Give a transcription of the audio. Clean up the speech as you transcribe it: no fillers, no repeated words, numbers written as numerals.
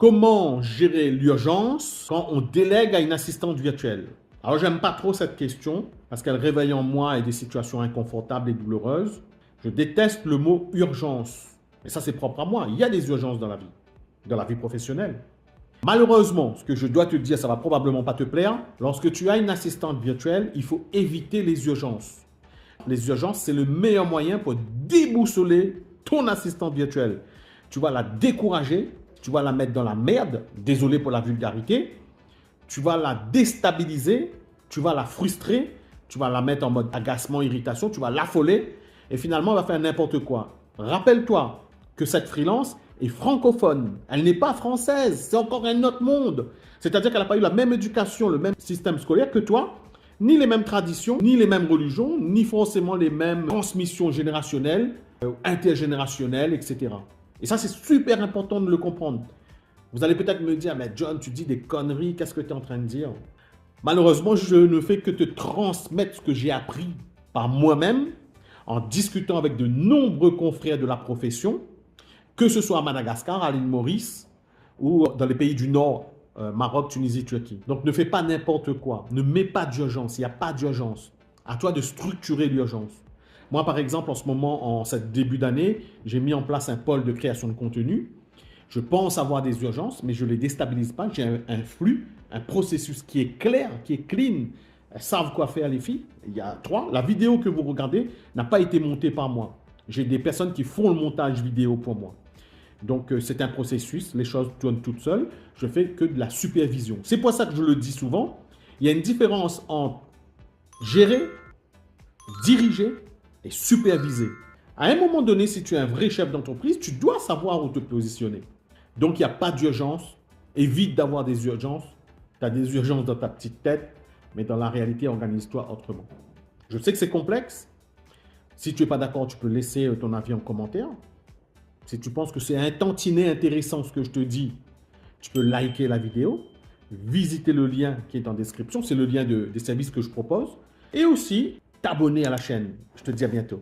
Comment gérer l'urgence quand on délègue à une assistante virtuelle? Alors, j'aime pas trop cette question parce qu'elle réveille en moi des situations inconfortables et douloureuses. Je déteste le mot urgence. Et ça, c'est propre à moi. Il y a des urgences dans la vie professionnelle. Malheureusement, ce que je dois te dire, ça va probablement pas te plaire. Lorsque tu as une assistante virtuelle, il faut éviter les urgences. Les urgences, c'est le meilleur moyen pour déboussoler ton assistante virtuelle. Tu vas la décourager, tu vas la mettre dans la merde, désolé pour la vulgarité, tu vas la déstabiliser, tu vas la frustrer, tu vas la mettre en mode agacement, irritation, tu vas l'affoler et finalement, elle va faire n'importe quoi. Rappelle-toi que cette freelance est francophone. Elle n'est pas française, c'est encore un autre monde. C'est-à-dire qu'elle n'a pas eu la même éducation, le même système scolaire que toi, ni les mêmes traditions, ni les mêmes religions, ni forcément les mêmes transmissions générationnelles, intergénérationnelles, etc. Et ça, c'est super important de le comprendre. Vous allez peut-être me dire, mais John, tu dis des conneries, qu'est-ce que tu es en train de dire? Malheureusement, je ne fais que te transmettre ce que j'ai appris par moi-même, en discutant avec de nombreux confrères de la profession, que ce soit à Madagascar, à l'île Maurice, ou dans les pays du Nord, Maroc, Tunisie, Turquie. Donc, ne fais pas n'importe quoi. Ne mets pas d'urgence. Il n'y a pas d'urgence. À toi de structurer l'urgence. Moi, par exemple, en ce moment, en ce début d'année, j'ai mis en place un pôle de création de contenu. Je pense avoir des urgences, mais je ne les déstabilise pas. J'ai un flux, un processus qui est clair, qui est clean. Elles savent quoi faire, les filles. Il y a trois. La vidéo que vous regardez n'a pas été montée par moi. J'ai des personnes qui font le montage vidéo pour moi. Donc, c'est un processus, les choses tournent toutes seules. Je fais que de la supervision. C'est pour ça que je le dis souvent. Il y a une différence entre gérer, diriger et superviser. À un moment donné, si tu es un vrai chef d'entreprise, tu dois savoir où te positionner. Donc, il n'y a pas d'urgence. Évite d'avoir des urgences. Tu as des urgences dans ta petite tête, mais dans la réalité, organise-toi autrement. Je sais que c'est complexe. Si tu n'es pas d'accord, tu peux laisser ton avis en commentaire. Si tu penses que c'est un tantinet intéressant ce que je te dis, tu peux liker la vidéo, visiter le lien qui est en description, c'est le lien des services que je propose, et aussi t'abonner à la chaîne. Je te dis à bientôt.